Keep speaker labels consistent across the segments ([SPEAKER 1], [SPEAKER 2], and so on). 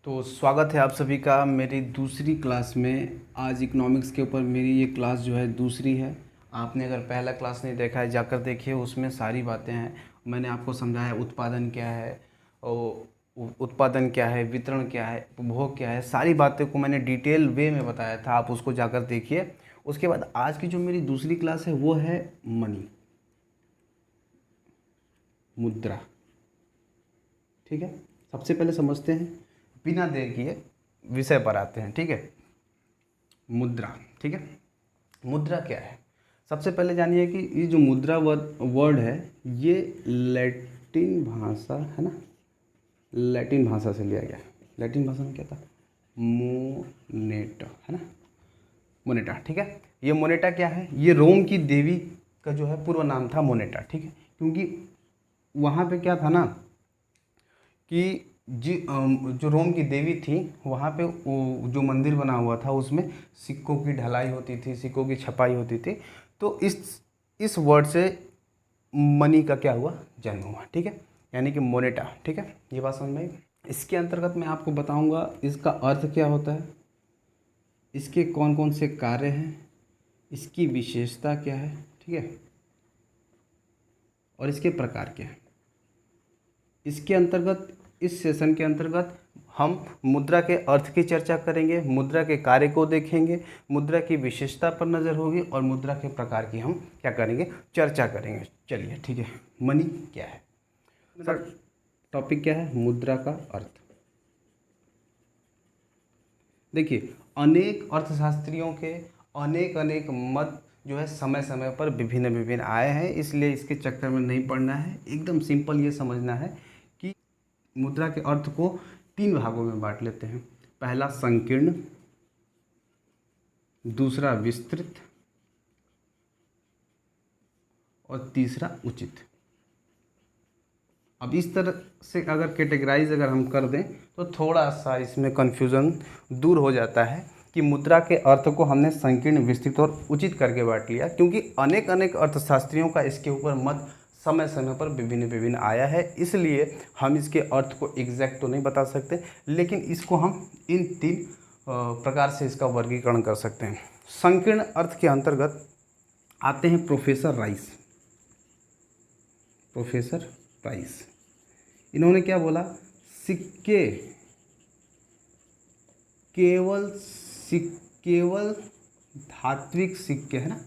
[SPEAKER 1] तो स्वागत है आप सभी का मेरी दूसरी क्लास में। आज इकोनॉमिक्स के ऊपर मेरी ये क्लास जो है दूसरी है। आपने अगर पहला क्लास नहीं देखा है जाकर देखिए, उसमें सारी बातें हैं। मैंने आपको समझाया उत्पादन क्या है और उत्पादन क्या है, वितरण क्या है, उपभोग क्या है, सारी बातें को मैंने डिटेल वे में बताया था। आप उसको जाकर देखिए। उसके बाद आज की जो मेरी दूसरी क्लास है वो है मनी, मुद्रा। ठीक है, सबसे पहले समझते हैं, बिना देर किए विषय पर आते हैं। ठीक है, मुद्रा। ठीक है, मुद्रा क्या है? सबसे पहले जानिए कि ये जो मुद्रा वर्ड है ये लैटिन भाषा है ना, लैटिन भाषा से लिया गया है। लैटिन भाषा में क्या था? मोनेटा है ना, मोनेटा। ठीक है, ये मोनेटा क्या है? ये रोम की देवी का जो है पूर्व नाम था मोनेटा। ठीक है, क्योंकि वहाँ पे क्या था ना कि जो रोम की देवी थी वहाँ पे जो मंदिर बना हुआ था उसमें सिक्कों की ढलाई होती थी, सिक्कों की छपाई होती थी। तो इस वर्ड से मनी का क्या हुआ? जन्म हुआ। ठीक है, यानी कि मोनेटा। ठीक है, ये बात समझ में आई। इसके अंतर्गत मैं आपको बताऊंगा इसका अर्थ क्या होता है, इसके कौन कौन से कार्य हैं, इसकी विशेषता क्या है। ठीक है, और इसके प्रकार क्या है। इसके अंतर्गत, इस सेशन के अंतर्गत हम मुद्रा के अर्थ की चर्चा करेंगे, मुद्रा के कार्य को देखेंगे, मुद्रा की विशेषता पर नज़र होगी और मुद्रा के प्रकार की हम क्या करेंगे? चर्चा करेंगे। चलिए ठीक है, मनी क्या है सर? टॉपिक क्या है? मुद्रा का अर्थ। देखिए, अनेक अर्थशास्त्रियों के अनेक अनेक मत जो है समय समय पर विभिन्न विभिन्न आए हैं, इसलिए इसके चक्कर में नहीं पड़ना है। एकदम सिंपल ये समझना है कि मुद्रा के अर्थ को 3 भागों में बांट लेते हैं। पहला संकीर्ण, दूसरा विस्तृत और तीसरा उचित। अब इस तरह से अगर कैटेगराइज अगर हम कर दें तो थोड़ा सा इसमें कन्फ्यूज़न दूर हो जाता है कि मुद्रा के अर्थ को हमने संकीर्ण, विस्तृत और उचित करके बांट लिया, क्योंकि अनेक अनेक अर्थशास्त्रियों का इसके ऊपर मत समय समय पर विभिन्न विभिन्न आया है। इसलिए हम इसके अर्थ को एग्जैक्ट तो नहीं बता सकते, लेकिन इसको हम इन 3 प्रकार से इसका वर्गीकरण कर सकते हैं। संकीर्ण अर्थ के अंतर्गत आते हैं प्रोफेसर राइस। प्रोफेसर राइस, इन्होंने क्या बोला? सिक्के केवल धात्विक सिक्के है ना,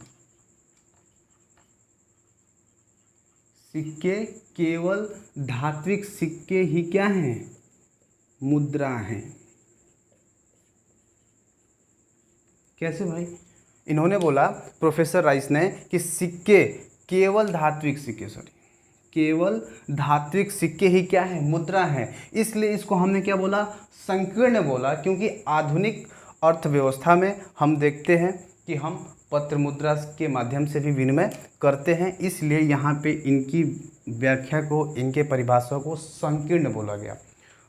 [SPEAKER 1] सिक्के केवल धात्विक सिक्के ही क्या हैं? मुद्रा हैं। कैसे भाई? इन्होंने बोला, प्रोफेसर राइस ने, कि सिक्के केवल धात्विक सिक्के, सॉरी, केवल धात्विक सिक्के ही क्या है? मुद्रा है। इसलिए इसको हमने क्या बोला? संकीर्ण बोला, क्योंकि आधुनिक अर्थव्यवस्था में हम देखते हैं कि हम पत्र मुद्रा के माध्यम से भी विनिमय करते हैं, इसलिए यहाँ पे इनकी व्याख्या को, इनके परिभाषा को संकीर्ण बोला गया।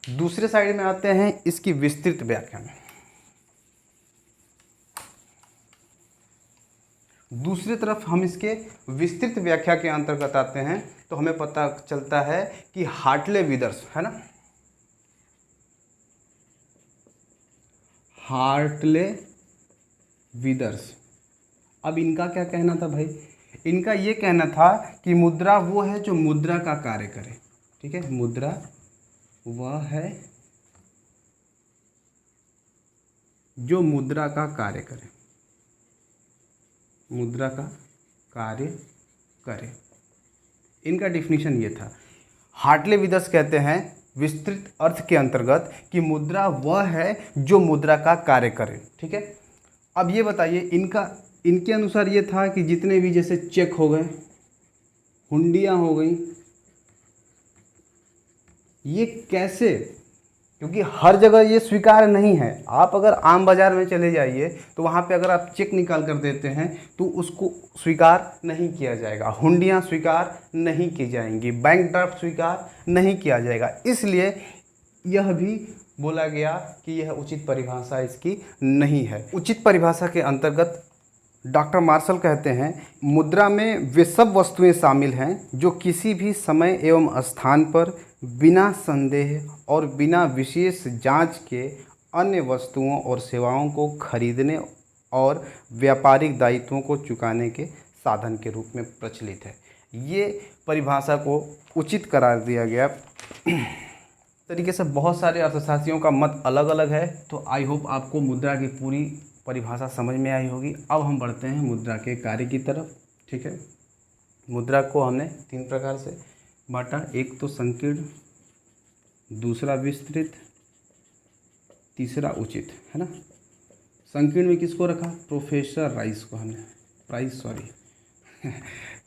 [SPEAKER 1] दूसरे साइड में आते हैं इसकी विस्तृत व्याख्या में। दूसरी तरफ हम इसके विस्तृत व्याख्या के अंतर्गत आते हैं तो हमें पता चलता है कि हार्टले विदर्स है ना, हार्टले विदर्स। अब इनका क्या कहना था भाई? इनका ये कहना था कि मुद्रा वो है जो मुद्रा का कार्य करे। ठीक है, मुद्रा वह है जो मुद्रा का कार्य करे, मुद्रा का कार्य करे। इनका डिफिनीशन ये था। हार्टले विदर्स कहते हैं विस्तृत अर्थ के अंतर्गत कि मुद्रा वह है जो मुद्रा का कार्य करे। ठीक है, अब ये बताइए, इनके अनुसार ये था कि जितने भी जैसे चेक हो गए, हुंडियाँ हो गई, ये कैसे? क्योंकि हर जगह ये स्वीकार नहीं है। आप अगर आम बाज़ार में चले जाइए तो वहाँ पे अगर आप चेक निकाल कर देते हैं तो उसको स्वीकार नहीं किया जाएगा, हुंडियाँ स्वीकार नहीं की जाएंगी, बैंक ड्राफ्ट स्वीकार नहीं किया जाएगा। इसलिए यह भी बोला गया कि यह उचित परिभाषा इसकी नहीं है। उचित परिभाषा के अंतर्गत डॉक्टर मार्शल कहते हैं मुद्रा में वे सब वस्तुएं शामिल हैं जो किसी भी समय एवं स्थान पर बिना संदेह और बिना विशेष जांच के अन्य वस्तुओं और सेवाओं को खरीदने और व्यापारिक दायित्वों को चुकाने के साधन के रूप में प्रचलित है। ये परिभाषा को उचित करार दिया गया। तरीके से बहुत सारे अर्थशास्त्रियों का मत अलग अलग है, तो आई होप आपको मुद्रा की पूरी परिभाषा समझ में आई होगी। अब हम बढ़ते हैं मुद्रा के कार्य की तरफ। ठीक है, मुद्रा को हमने 3 प्रकार से बांटा, एक तो संकीर्ण, दूसरा विस्तृत, तीसरा उचित, है ना। संकीर्ण में किसको रखा? प्रोफेसर राइस को हमने, प्राइस सॉरी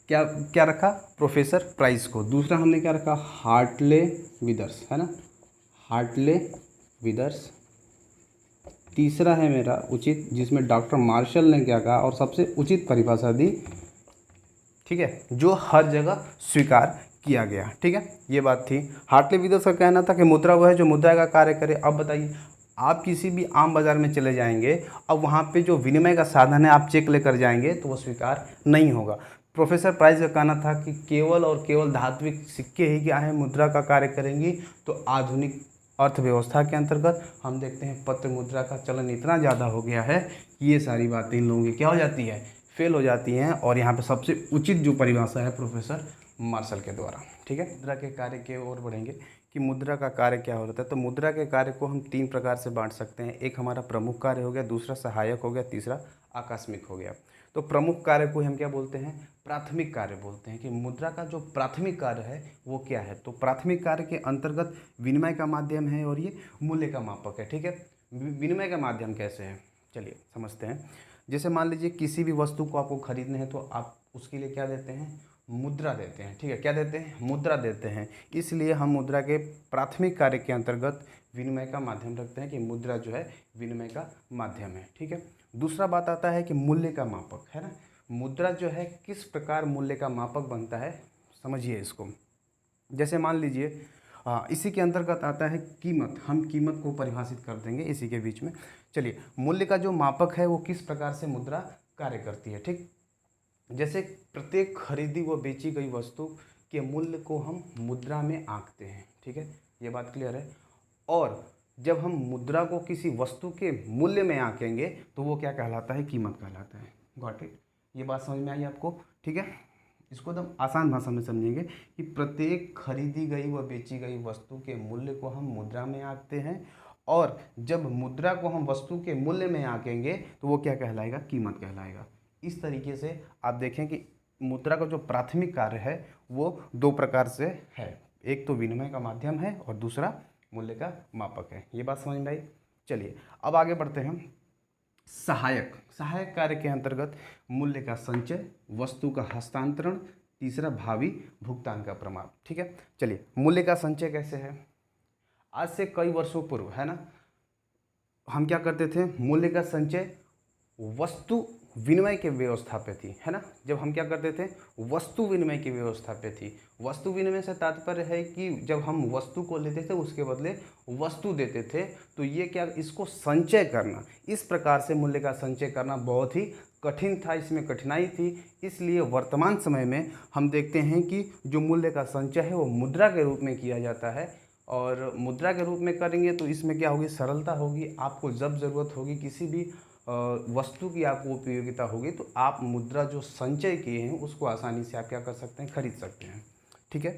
[SPEAKER 1] क्या क्या रखा? प्रोफेसर प्राइस को। दूसरा हमने क्या रखा? हार्टले विदर्स, है ना, हार्टले विदर्स। तीसरा है मेरा उचित, जिसमें डॉक्टर मार्शल ने क्या कहा और सबसे उचित परिभाषा दी, ठीक है, जो हर जगह स्वीकार किया गया। ठीक है, ये बात थी। हार्टले विदर्स का कहना था कि मुद्रा वो है जो मुद्रा का कार्य करे। अब बताइए, आप किसी भी आम बाजार में चले जाएंगे, अब वहाँ पे जो विनिमय का साधन है आप चेक लेकर जाएंगे तो वो स्वीकार नहीं होगा। प्रोफेसर प्राइस का कहना था कि केवल और केवल धात्विक सिक्के ही क्या है, मुद्रा का कार्य करेंगी। तो आधुनिक अर्थव्यवस्था के अंतर्गत हम देखते हैं पत्र मुद्रा का चलन इतना ज़्यादा हो गया है कि ये सारी बातें इन लोगों की क्या हो जाती है, फेल हो जाती हैं। और यहाँ पे सबसे उचित जो परिभाषा है प्रोफेसर मार्शल के द्वारा। ठीक है, मुद्रा के कार्य की ओर बढ़ेंगे कि मुद्रा का कार्य क्या होता है। तो मुद्रा के कार्य को हम 3 प्रकार से बांट सकते हैं। एक हमारा प्रमुख कार्य हो गया, दूसरा सहायक हो गया, तीसरा आकस्मिक हो गया। तो प्रमुख कार्य को हम क्या बोलते हैं? प्राथमिक कार्य बोलते हैं। कि मुद्रा का जो प्राथमिक कार्य है वो क्या है? तो प्राथमिक कार्य के अंतर्गत विनिमय का माध्यम है और ये मूल्य का मापक है। ठीक है, विनिमय का माध्यम कैसे है, चलिए समझते हैं। जैसे मान लीजिए किसी भी वस्तु को आपको खरीदना है तो आप उसके लिए क्या देते हैं? मुद्रा देते हैं। ठीक है, क्या देते हैं? मुद्रा देते हैं। इसलिए हम मुद्रा के प्राथमिक कार्य के अंतर्गत विनिमय का माध्यम रखते हैं कि मुद्रा जो है विनिमय का माध्यम है। ठीक है, दूसरा बात आता है कि मूल्य का मापक, है ना। मुद्रा जो है किस प्रकार मूल्य का मापक बनता है, समझिए इसको। जैसे मान लीजिए इसी के अंतर्गत आता है कीमत। हम कीमत को परिभाषित कर देंगे इसी के बीच में। चलिए, मूल्य का जो मापक है वो किस प्रकार से मुद्रा कार्य करती है। ठीक, जैसे प्रत्येक खरीदी व बेची गई वस्तु के मूल्य को हम मुद्रा में आंकते हैं। ठीक है, ये बात क्लियर है। और जब हम मुद्रा को किसी वस्तु के मूल्य में आंकेंगे तो वो क्या कहलाता है? कीमत कहलाता है। Got it? ये बात समझ में आई आपको? ठीक है, इसको एकदम आसान भाषा में समझेंगे कि प्रत्येक खरीदी गई व बेची गई वस्तु के मूल्य को हम मुद्रा में आंकते हैं, और जब मुद्रा को हम वस्तु के मूल्य में आंकेंगे तो वो क्या कहलाएगा? कीमत कहलाएगा। इस तरीके से आप देखें कि मुद्रा का जो प्राथमिक कार्य है वो 2 प्रकार से है। एक तो विनिमय का माध्यम है और दूसरा मूल्य का मापक है। ये बात समझ में आई? चलिए अब आगे बढ़ते हैं। सहायक सहायक कार्य के अंतर्गत मूल्य का संचय, वस्तु का हस्तांतरण, तीसरा भावी भुगतान का प्रमाण। ठीक है, चलिए मूल्य का संचय कैसे है? आज से कई वर्षों पूर्व, है ना, हम क्या करते थे? मूल्य का संचय वस्तु विनिमय के व्यवस्था पे थी, है ना। जब हम क्या करते थे? वस्तु विनिमय की व्यवस्था पे थी। वस्तु विनिमय से तात्पर्य है कि जब हम वस्तु को लेते थे उसके बदले वस्तु देते थे। तो ये क्या, इसको संचय करना, इस प्रकार से मूल्य का संचय करना बहुत ही कठिन था, इसमें कठिनाई थी। इसलिए वर्तमान समय में हम देखते हैं कि जो मूल्य का संचय है वो मुद्रा के रूप में किया जाता है। और मुद्रा के रूप में करेंगे तो इसमें क्या होगी? सरलता होगी। आपको जब ज़रूरत होगी किसी भी वस्तु की आपको उपयोगिता होगी तो आप मुद्रा जो संचय किए हैं उसको आसानी से आप क्या कर सकते हैं? खरीद सकते हैं। ठीक है,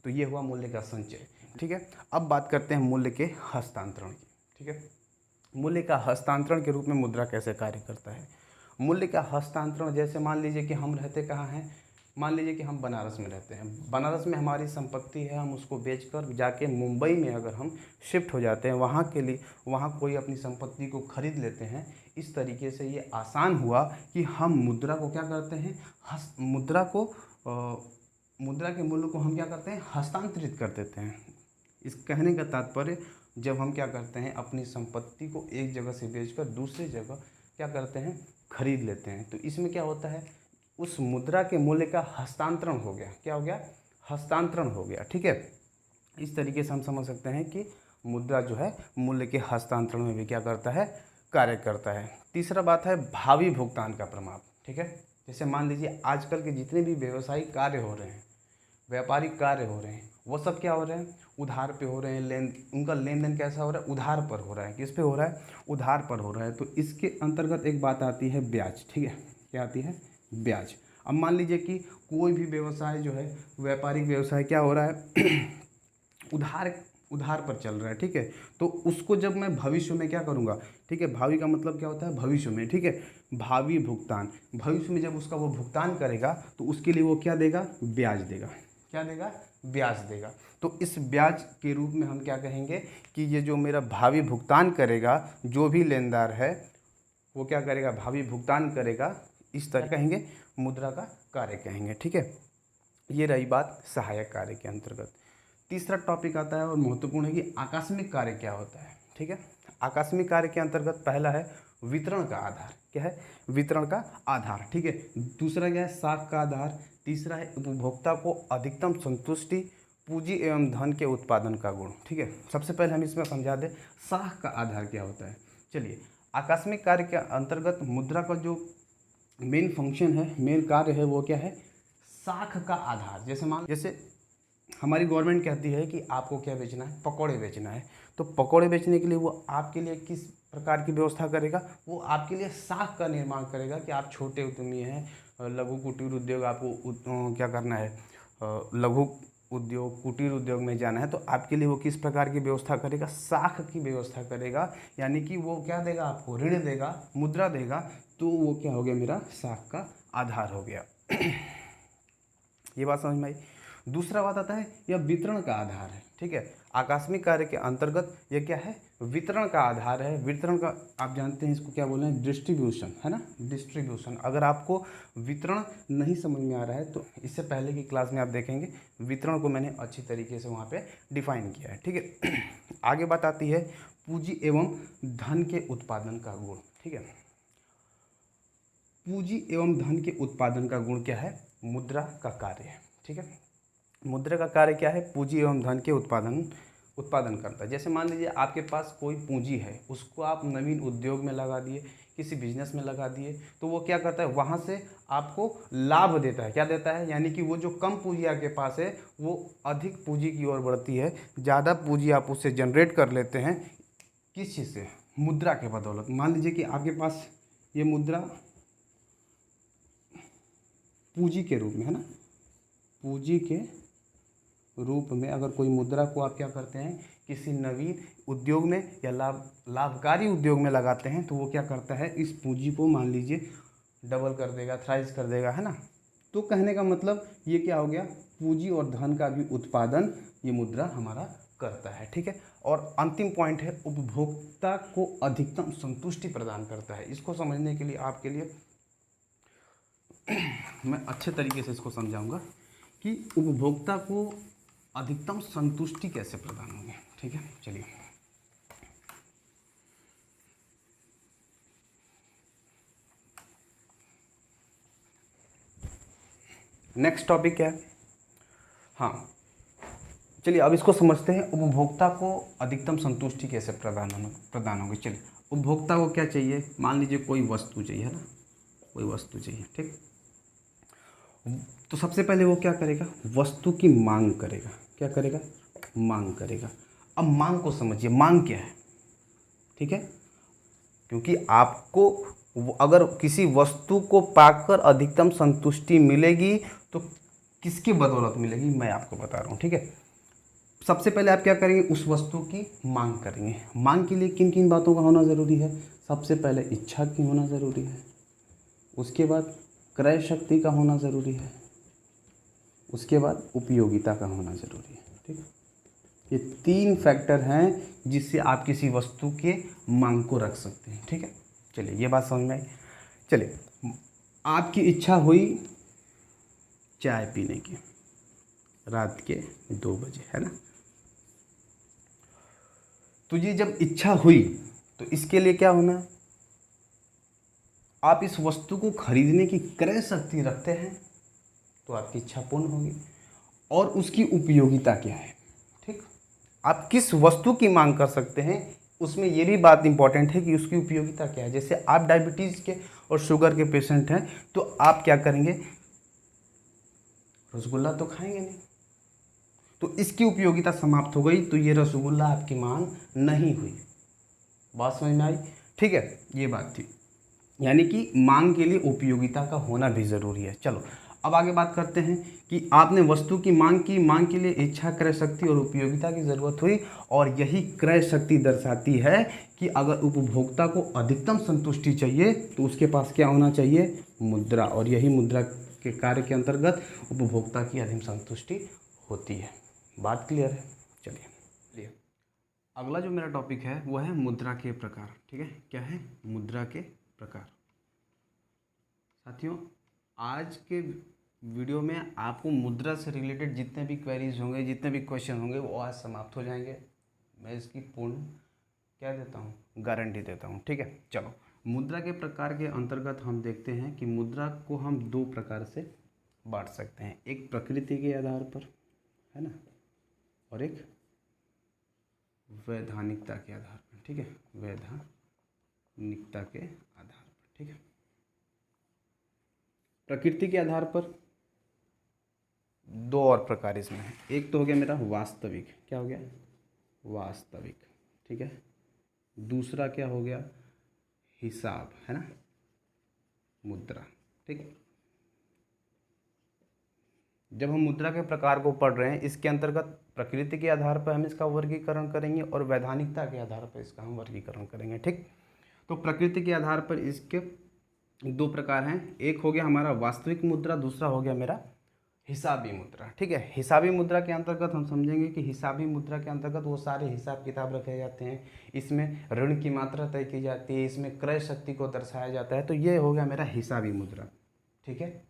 [SPEAKER 1] तो ये हुआ मूल्य का संचय। ठीक है, अब बात करते हैं मूल्य के हस्तांतरण की। ठीक है, मूल्य का हस्तांतरण के रूप में मुद्रा कैसे कार्य करता है? मूल्य का हस्तांतरण, जैसे मान लीजिए कि हम रहते कहाँ हैं? मान लीजिए कि हम बनारस में रहते हैं। बनारस में हमारी संपत्ति है, हम उसको बेचकर जाके मुंबई में अगर हम शिफ्ट हो जाते हैं, वहाँ के लिए वहाँ कोई अपनी संपत्ति को खरीद लेते हैं। इस तरीके से ये आसान हुआ कि हम मुद्रा को क्या करते हैं? मुद्रा के मूल्य को हम क्या करते हैं? हस्तांतरित कर देते हैं। इस कहने का तात्पर्य, जब हम क्या करते हैं? अपनी संपत्ति को एक जगह से बेचकर दूसरी जगह क्या करते हैं? खरीद लेते हैं। तो इसमें क्या होता है? उस मुद्रा के मूल्य का हस्तांतरण हो गया। क्या हो गया? हस्तांतरण हो गया। ठीक है, इस तरीके से हम समझ सकते हैं कि मुद्रा जो है मूल्य के हस्तांतरण में भी क्या करता है? कार्य करता है। तीसरा बात है भावी भुगतान का प्रमाण। ठीक है। जैसे मान लीजिए आजकल के जितने भी व्यवसायिक कार्य हो रहे हैं, व्यापारिक कार्य हो रहे हैं, वो सब क्या हो रहे हैं, उधार पे हो रहे हैं। उनका लेन देन कैसा हो रहा है, उधार पर हो रहा है। किस पे हो रहा है, उधार पर हो रहा है। तो इसके अंतर्गत एक बात आती है ब्याज, ठीक है। क्या आती है, ब्याज। अब मान लीजिए कि कोई भी व्यवसाय जो है, व्यापारिक व्यवसाय क्या हो रहा है उधार पर चल रहा है, ठीक है। तो उसको जब मैं भविष्य में क्या करूँगा, ठीक है, भावी का मतलब क्या होता है, भविष्य में, ठीक है। भावी भुगतान, भविष्य में जब उसका वो भुगतान करेगा तो उसके लिए वो क्या देगा, ब्याज देगा। क्या देगा, ब्याज देगा। तो इस ब्याज के रूप में हम क्या कहेंगे कि ये जो मेरा भावी भुगतान करेगा, जो भी लेनदार है वो क्या करेगा, भावी भुगतान करेगा। इस तरह कहेंगे, मुद्रा का कार्य कहेंगे, ठीक है। ये रही बात सहायक कार्य के अंतर्गत। तीसरा टॉपिक आता है और महत्वपूर्ण है कि आकस्मिक कार्य क्या होता है, ठीक है। आकस्मिक कार्य के अंतर्गत पहला है वितरण का आधार। क्या है, वितरण का आधार, ठीक है। दूसरा क्या है, साख का आधार। तीसरा है उपभोक्ता को अधिकतम संतुष्टि, पूंजी एवं धन के उत्पादन का गुण, ठीक है। सबसे पहले हम इसमें समझा दें साख का आधार क्या होता है। चलिए, आकस्मिक कार्य के अंतर्गत मुद्रा का जो मेन फंक्शन है, मेन कार्य है, वो क्या है, साख का आधार। जैसे हमारी गवर्नमेंट कहती है कि आपको क्या बेचना है, पकौड़े बेचना है। तो पकौड़े बेचने के लिए वो आपके लिए किस प्रकार की व्यवस्था करेगा, वो आपके लिए साख का निर्माण करेगा कि आप छोटे उद्यमी हैं, लघु कुटीर उद्योग आपको क्या करना है, लघु उद्योग कुटीर उद्योग में जाना है, तो आपके लिए वो किस प्रकार की व्यवस्था करेगा, साख की व्यवस्था करेगा। यानी कि वो क्या देगा, आपको ऋण देगा, मुद्रा देगा। तो वो क्या हो गया, मेरा साख का आधार हो गया। ये बात समझ में आई। दूसरा बात आता है यह वितरण का आधार है, ठीक है। आकस्मिक कार्य के अंतर्गत यह क्या है, वितरण का आधार है। वितरण का आप जानते हैं इसको क्या बोल रहे हैं, डिस्ट्रीब्यूशन, है ना, डिस्ट्रीब्यूशन। अगर आपको वितरण नहीं समझ में आ रहा है तो इससे पहले की क्लास में आप देखेंगे, वितरण को मैंने अच्छी तरीके से वहाँ पे डिफाइन किया है, ठीक है। आगे बात आती है पूंजी एवं धन के उत्पादन का गुण, ठीक है। पूंजी एवं धन के उत्पादन का गुण क्या है, मुद्रा का कार्य है, ठीक है। मुद्रा का कार्य क्या है, पूंजी एवं धन के उत्पादन करता है। जैसे मान लीजिए आपके पास कोई पूंजी है, उसको आप नवीन उद्योग में लगा दिए, किसी बिजनेस में लगा दिए, तो वो क्या करता है, वहाँ से आपको लाभ देता है। क्या देता है, यानी कि वो जो कम पूंजी आपके पास है वो अधिक पूंजी की ओर बढ़ती है। ज़्यादा पूंजी आप उससे जनरेट कर लेते हैं। किस चीज़ से, मुद्रा के बदौलत। मान लीजिए कि आपके पास ये मुद्रा पूंजी के रूप में है ना, पूंजी के रूप में अगर कोई मुद्रा को आप क्या करते हैं, किसी नवीन उद्योग में या लाभकारी उद्योग में लगाते हैं, तो वो क्या करता है, इस पूंजी को मान लीजिए डबल कर देगा, थ्राइस कर देगा, है ना। तो कहने का मतलब ये क्या हो गया, पूंजी और धन का भी उत्पादन ये मुद्रा हमारा करता है, ठीक है। और अंतिम पॉइंट है उपभोक्ता को अधिकतम संतुष्टि प्रदान करता है। इसको समझने के लिए आपके लिए मैं अच्छे तरीके से इसको समझाऊंगा कि उपभोक्ता को अधिकतम संतुष्टि कैसे प्रदान होगी, ठीक है। चलिए, नेक्स्ट टॉपिक क्या है, हाँ चलिए अब इसको समझते हैं, उपभोक्ता को अधिकतम संतुष्टि कैसे प्रदान होगी। चलिए, उपभोक्ता को क्या चाहिए, मान लीजिए कोई वस्तु चाहिए, है ना, कोई वस्तु चाहिए, ठीक। तो सबसे पहले वो क्या करेगा, वस्तु की मांग करेगा। क्या करेगा, मांग करेगा। अब मांग को समझिए, मांग क्या है, ठीक है। क्योंकि आपको अगर किसी वस्तु को पाकर अधिकतम संतुष्टि मिलेगी तो किसकी बदौलत मिलेगी, मैं आपको बता रहा हूँ, ठीक है। सबसे पहले आप क्या करेंगे, उस वस्तु की मांग करेंगे। मांग के लिए किन किन बातों का होना ज़रूरी है, सबसे पहले इच्छा की होना ज़रूरी है, उसके बाद क्रय शक्ति का होना ज़रूरी है, उसके बाद उपयोगिता का होना ज़रूरी है, ठीक। ये 3 फैक्टर हैं जिससे आप किसी वस्तु के मांग को रख सकते हैं, ठीक है। चलिए, ये बात समझ में आई। चलिए, आपकी इच्छा हुई चाय पीने की रात के 2 बजे, है ना। तो ये जब इच्छा हुई तो इसके लिए क्या होना है, आप इस वस्तु को खरीदने की क्रय शक्ति रखते हैं तो आपकी इच्छा पूर्ण होगी। और उसकी उपयोगिता क्या है, ठीक। आप किस वस्तु की मांग कर सकते हैं, उसमें ये भी बात इंपॉर्टेंट है कि उसकी उपयोगिता क्या है। जैसे आप डायबिटीज़ के और शुगर के पेशेंट हैं, तो आप क्या करेंगे, रसगुल्ला तो खाएंगे नहीं, तो इसकी उपयोगिता समाप्त हो गई, तो ये रसगुल्ला आपकी मांग नहीं हुई। बात समझ में आई? ठीक है, ये बात थी, यानी कि मांग के लिए उपयोगिता का होना भी ज़रूरी है। चलो अब आगे बात करते हैं कि आपने वस्तु की मांग की, मांग के लिए इच्छा, क्रय शक्ति और उपयोगिता की ज़रूरत हुई, और यही क्रय शक्ति दर्शाती है कि अगर उपभोक्ता को अधिकतम संतुष्टि चाहिए तो उसके पास क्या होना चाहिए, मुद्रा, और यही मुद्रा के कार्य के अंतर्गत उपभोक्ता की अधिक संतुष्टि होती है। बात क्लियर है? चलिए अगला जो मेरा टॉपिक है वो है मुद्रा के प्रकार। ठीक है, क्या है, मुद्रा के प्रकार। साथियों, आज के वीडियो में आपको मुद्रा से रिलेटेड जितने भी क्वेरीज होंगे, जितने भी क्वेश्चन होंगे, वो आज समाप्त हो जाएंगे। मैं इसकी पूर्ण क्या देता हूँ, गारंटी देता हूँ। ठीक है, चलो मुद्रा के प्रकार के अंतर्गत हम देखते हैं कि मुद्रा को हम दो प्रकार से बांट सकते हैं, एक प्रकृति के आधार पर, है ना, और एक वैधानिकता के आधार पर। ठीक है, वैधानिकता के आधार पर। ठीक है, प्रकृति के आधार पर दो और प्रकार इसमें है, एक तो हो गया मेरा वास्तविक, क्या हो गया, वास्तविक। ठीक है, दूसरा क्या हो गया, हिसाब, है ना, मुद्रा। ठीक, जब हम मुद्रा के प्रकार को पढ़ रहे हैं, इसके अंतर्गत प्रकृति के आधार पर हम इसका वर्गीकरण करेंगे और वैधानिकता के आधार पर इसका हम वर्गीकरण करेंगे। ठीक, तो प्रकृति के आधार पर इसके दो प्रकार हैं, एक हो गया हमारा वास्तविक मुद्रा, दूसरा हो गया मेरा हिसाबी मुद्रा। ठीक है, हिसाबी मुद्रा के अंतर्गत हम समझेंगे कि हिसाबी मुद्रा के अंतर्गत वो सारे हिसाब किताब रखे जाते हैं, इसमें ऋण की मात्रा तय की जाती है, इसमें क्रय शक्ति को दर्शाया जाता है, तो ये हो गया मेरा हिसाबी मुद्रा। ठीक है,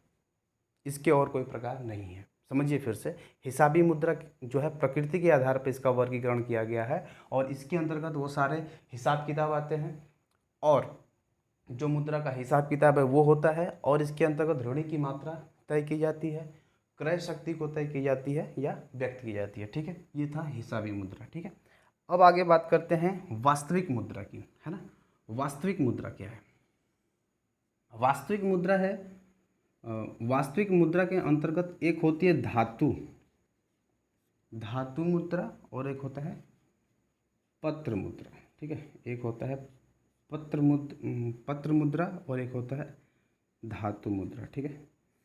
[SPEAKER 1] इसके और कोई प्रकार नहीं है। समझिए फिर से, हिसाबी मुद्रा जो है प्रकृति के आधार पर इसका वर्गीकरण किया गया है, और इसके अंतर्गत वो सारे हिसाब किताब आते हैं, और जो मुद्रा का हिसाब किताब है वो होता है, और इसके अंतर्गत ऋण की मात्रा तय की जाती है, क्रय शक्ति को तय की जाती है या व्यक्त की जाती है। ठीक है, ये था हिसाबी मुद्रा। ठीक है, अब आगे बात करते हैं वास्तविक मुद्रा की, है ना। वास्तविक मुद्रा क्या है, वास्तविक मुद्रा है, वास्तविक मुद्रा के अंतर्गत एक होती है धातु मुद्रा, और एक होता है पत्र मुद्रा। ठीक है, एक होता है पत्र मुद्रा और एक होता है धातु मुद्रा। ठीक है,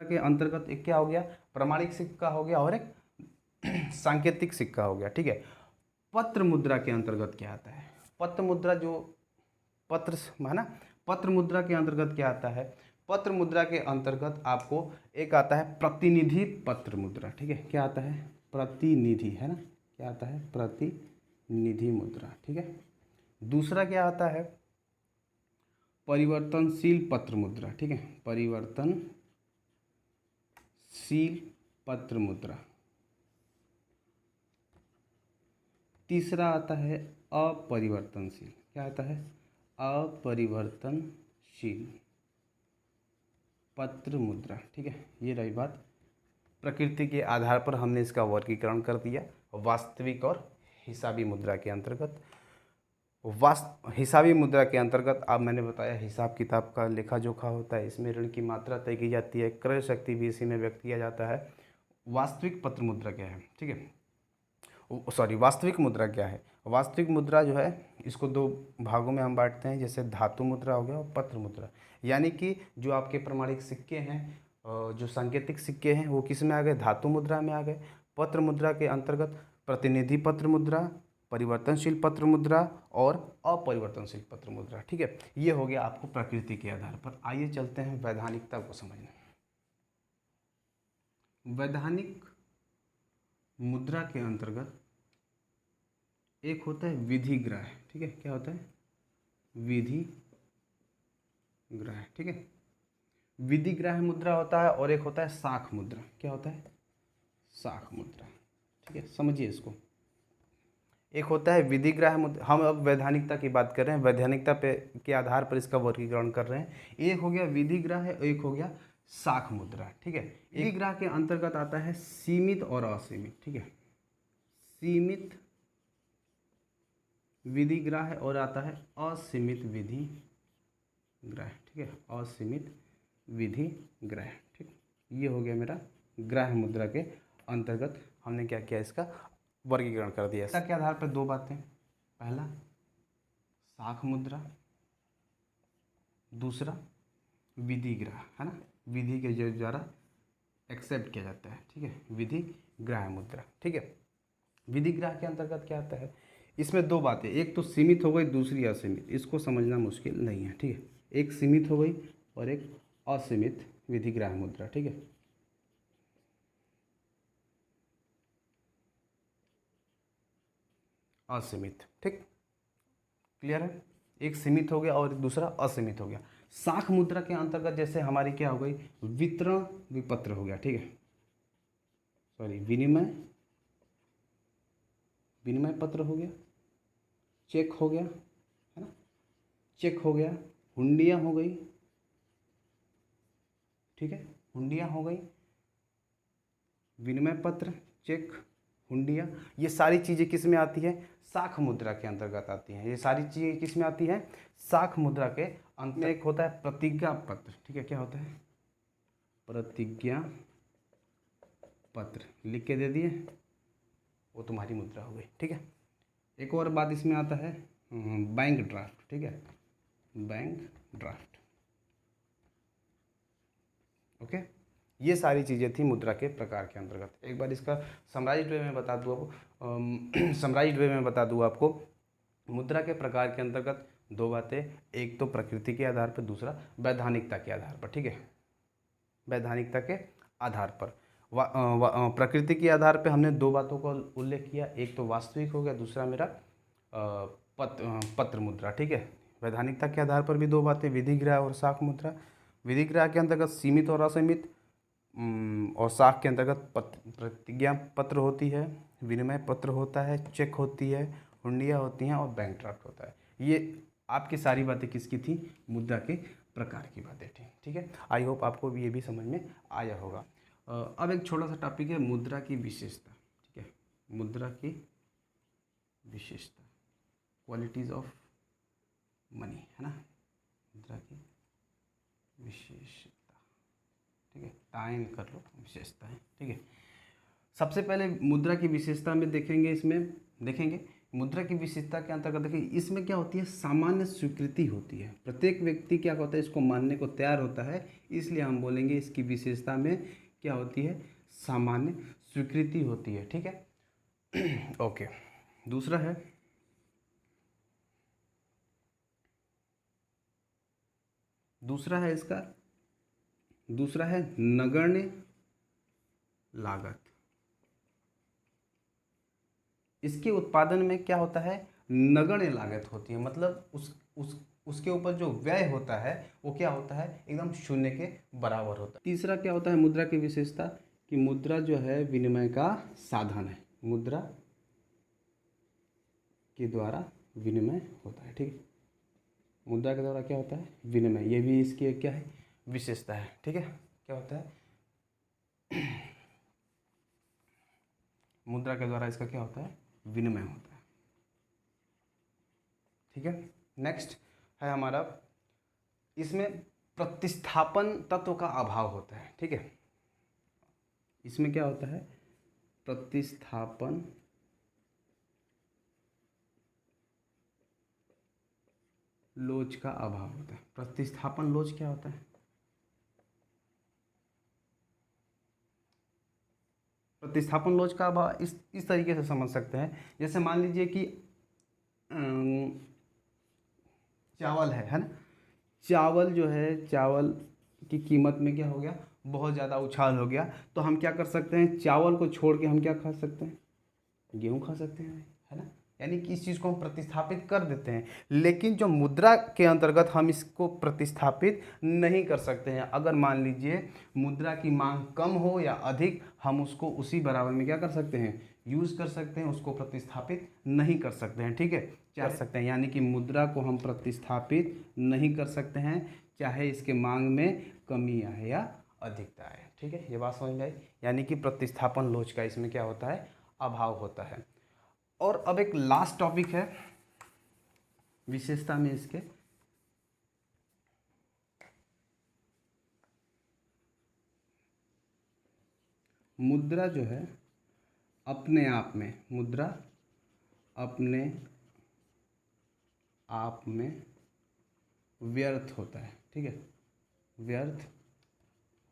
[SPEAKER 1] के अंतर्गत एक क्या हो गया, प्रमाणिक सिक्का हो गया और एक सांकेतिक सिक्का हो गया। ठीक है, पत्र मुद्रा के अंतर्गत क्या आता है, पत्र मुद्रा जो पत्र है ना, पत्र मुद्रा के अंतर्गत क्या आता है, पत्र मुद्रा के अंतर्गत आपको एक आता है प्रतिनिधि पत्र मुद्रा। ठीक है, क्या आता है, प्रतिनिधि, है ना, क्या आता है, प्रतिनिधि मुद्रा। ठीक है, दूसरा क्या आता है, परिवर्तनशील पत्र मुद्रा। ठीक है, परिवर्तनशील पत्र मुद्रा। तीसरा आता है अपरिवर्तनशील, क्या आता है, अपरिवर्तनशील पत्र मुद्रा। ठीक है, ये रही बात, प्रकृति के आधार पर हमने इसका वर्गीकरण कर दिया वास्तविक और हिसाबी मुद्रा के अंतर्गत। हिसाबी मुद्रा के अंतर्गत अब मैंने बताया हिसाब किताब का लेखा जोखा होता है, इसमें ऋण की मात्रा तय की जाती है, क्रय शक्ति भी इसी में व्यक्त किया जाता है। वास्तविक पत्र मुद्रा क्या है, ठीक है, सॉरी, वास्तविक मुद्रा क्या है, वास्तविक मुद्रा जो है इसको दो भागों में हम बांटते हैं, जैसे धातु मुद्रा हो गया और पत्र मुद्रा। यानी कि जो आपके प्रमाणिक सिक्के हैं, जो सांकेतिक सिक्के हैं, वो किस में आ गए, धातु मुद्रा में आ गए। पत्र मुद्रा के अंतर्गत प्रतिनिधि पत्र मुद्रा, परिवर्तनशील पत्र मुद्रा और अपरिवर्तनशील पत्र मुद्रा। ठीक है, ये हो गया आपको प्रकृति के आधार पर। आइए चलते हैं वैधानिकता को समझने। वैधानिक मुद्रा के अंतर्गत एक होता है विधिग्राह्य। ठीक है, क्या होता है, विधिग्राह्य। ठीक है, विधिग्राह्य मुद्रा होता है, और एक होता है साख मुद्रा। क्या होता है, साख मुद्रा। ठीक है, समझिए इसको, एक होता है विधिग्राह्य मुद्रा, हम अब वैधानिकता की बात कर रहे हैं, वैधानिकता पे के आधार पर इसका वर्गीकरण कर रहे हैं। एक हो गया विधिग्राह्य, एक हो गया साख मुद्रा। ठीक है, विधिग्राह्य के अंतर्गत आता है सीमित और असीमित। ठीक है, सीमित विधिग्राह्य और आता है असीमित विधिग्राह्य। ग्राह्य, ठीक है, असीमित विधि ग्राह्य, ठीक। ये हो गया मेरा ग्राह्य मुद्रा के अंतर्गत हमने क्या किया, इसका वर्गीकरण कर दिया। इसका के आधार पर दो बातें, पहला शाख मुद्रा, दूसरा विधि ग्राह्य, है ना, विधि के जो द्वारा एक्सेप्ट किया जाता है, ठीक है, विधि ग्राह्य मुद्रा, ठीक है। विधि ग्राह्य के अंतर्गत क्या आता है, इसमें दो बातें, एक तो सीमित हो गई, दूसरी असीमित, इसको समझना मुश्किल नहीं है, ठीक है। एक सीमित हो गई और एक असीमित विधि ग्राह्य मुद्रा, ठीक है। असीमित, ठीक, क्लियर है। एक सीमित हो गया और दूसरा असीमित हो गया। शाख मुद्रा के अंतर्गत जैसे हमारी क्या हो गई, वितरण विपत्र हो गया, ठीक है, सॉरी विनिमय, विनिमय पत्र हो गया, चेक हो गया, है ना, चेक हो गया, हुंडियाँ हो गई, ठीक है, हुंडियाँ हो गई, विनिमय पत्र, चेक, हुंडियाँ, ये सारी चीज़ें किस में आती है, शाख मुद्रा के अंतर्गत आती हैं। ये सारी चीज़ें किस में आती हैं, शाख मुद्रा के अंतर्गत। एक होता है प्रतिज्ञा पत्र, ठीक है, क्या होता है, प्रतिज्ञा पत्र, लिख के दे दिए, वो तुम्हारी मुद्रा हो गई, ठीक है। एक और बात इसमें आता है बैंक ड्राफ्ट, ठीक है, बैंक ड्राफ्ट, ओके। ये सारी चीज़ें थी मुद्रा के प्रकार के अंतर्गत। एक बार इसका समराइज्ड वे में बता दूँ आपको, समराइज्ड वे में बता दूँ आपको, मुद्रा के प्रकार के अंतर्गत दो बातें, एक तो प्रकृति के आधार पर, दूसरा वैधानिकता के आधार पर, ठीक है, वैधानिकता के आधार पर। प्रकृति के आधार पर हमने दो बातों का उल्लेख किया, एक तो वास्तविक हो गया, दूसरा मेरा पत्र मुद्रा, ठीक है। वैधानिकता के आधार पर भी दो बातें, विधि ग्राह्य और शाख मुद्रा। विधि ग्राह्य के अंतर्गत सीमित और असीमित, और शाख के अंतर्गत प्रतिज्ञा पत्र होती है, विनिमय पत्र होता है, चेक होती है, हुंडियाँ होती हैं और बैंक ड्राफ्ट होता है। ये आपकी सारी बातें किसकी थी, मुद्रा के प्रकार की बातें थी, ठीक है। आई होप आपको भी ये भी समझ में आया होगा। अब एक छोटा सा टॉपिक है मुद्रा की विशेषता, ठीक है, मुद्रा की विशेषता, क्वालिटीज ऑफ मनी, है ना, मुद्रा की विशेषता, ठीक है, टाइम कर लो, विशेषता है, ठीक है। सबसे पहले मुद्रा की विशेषता में देखेंगे, इसमें देखेंगे मुद्रा की विशेषता के अंतर्गत देखिए, इसमें क्या होती है, सामान्य स्वीकृति होती है। प्रत्येक व्यक्ति क्या होता है, इसको मानने को तैयार होता है, इसलिए हम बोलेंगे इसकी विशेषता में क्या होती है, सामान्य स्वीकृति होती है, ठीक है। ओके, दूसरा है इसका, दूसरा है नगण्य लागत। इसके उत्पादन में क्या होता है, नगण्य लागत होती है, मतलब उसके ऊपर जो व्यय होता है वो क्या होता है, एकदम शून्य के बराबर होता है। तीसरा क्या होता है मुद्रा की विशेषता, कि मुद्रा जो है विनिमय का साधन है, मुद्रा के द्वारा विनिमय होता है, ठीक है, मुद्रा के द्वारा क्या होता है, विनिमय, ये भी इसकी क्या है, विशेषता है, ठीक है। क्या होता है, मुद्रा के द्वारा इसका क्या होता है, विनिमय होता है, ठीक है। नेक्स्ट है हमारा, इसमें प्रतिस्थापन तत्व का अभाव होता है, ठीक है। इसमें क्या होता है, प्रतिस्थापन लोच का अभाव होता है। प्रतिस्थापन लोच क्या होता है, प्रतिस्थापन लोच का अभाव इस तरीके से समझ सकते हैं, जैसे मान लीजिए कि चावल है ना, चावल जो है, चावल की कीमत में क्या हो गया, बहुत ज़्यादा उछाल हो गया, तो हम क्या कर सकते हैं, चावल को छोड़ के हम क्या खा सकते हैं, गेहूँ खा सकते हैं, है ना, यानी कि इस चीज़ को हम प्रतिस्थापित कर देते हैं। लेकिन जो मुद्रा के अंतर्गत हम इसको प्रतिस्थापित नहीं कर सकते हैं। अगर मान लीजिए मुद्रा की मांग कम हो या अधिक, हम उसको उसी बराबर में क्या कर सकते हैं, यूज़ कर सकते हैं, उसको प्रतिस्थापित नहीं कर सकते हैं, ठीक है, कर सकते हैं, यानी कि मुद्रा को हम प्रतिस्थापित नहीं कर सकते हैं, चाहे इसके मांग में कमी आए या अधिकता आए, ठीक है, ये बात समझ में आई। यानी कि प्रतिस्थापन लोच का इसमें क्या होता है, अभाव होता है। और अब एक लास्ट टॉपिक है विशेषता में इसके, मुद्रा जो है अपने आप में, मुद्रा अपने आप में व्यर्थ होता है, ठीक है, व्यर्थ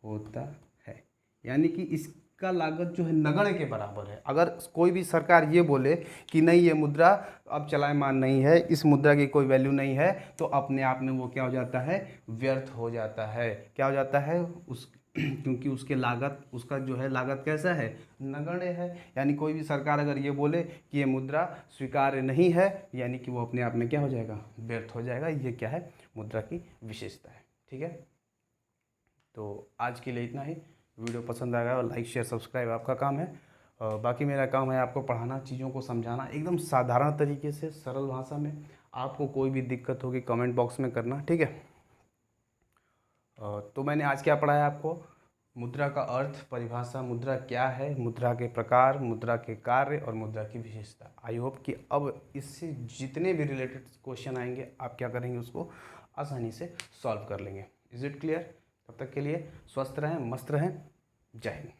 [SPEAKER 1] होता है। यानी कि इसका लागत जो है नगण्य के बराबर है। अगर कोई भी सरकार ये बोले कि नहीं ये मुद्रा अब चलायमान नहीं है, इस मुद्रा की कोई वैल्यू नहीं है, तो अपने आप में वो क्या हो जाता है, व्यर्थ हो जाता है। क्या हो जाता है उस क्योंकि उसके लागत, उसका जो है लागत कैसा है, नगण्य है। यानी कोई भी सरकार अगर ये बोले कि ये मुद्रा स्वीकार्य नहीं है, यानी कि वो अपने आप में क्या हो जाएगा, व्यर्थ हो जाएगा। ये क्या है, मुद्रा की विशेषता है। ठीक है, तो आज के लिए इतना ही। वीडियो पसंद आएगा और लाइक शेयर सब्सक्राइब आपका काम है। बाकी मेरा काम है आपको पढ़ाना, चीज़ों को समझाना एकदम साधारण तरीके से, सरल भाषा में। आपको कोई भी दिक्कत होगी कमेंट बॉक्स में करना, ठीक है। तो मैंने आज क्या पढ़ाया आपको, मुद्रा का अर्थ, परिभाषा, मुद्रा क्या है, मुद्रा के प्रकार, मुद्रा के कार्य और मुद्रा की विशेषता। आई होप कि अब इससे जितने भी रिलेटेड क्वेश्चन आएंगे आप क्या करेंगे, उसको आसानी से सॉल्व कर लेंगे। Is it clear? तब तक के लिए स्वस्थ रहें, मस्त रहें। जय हिंद।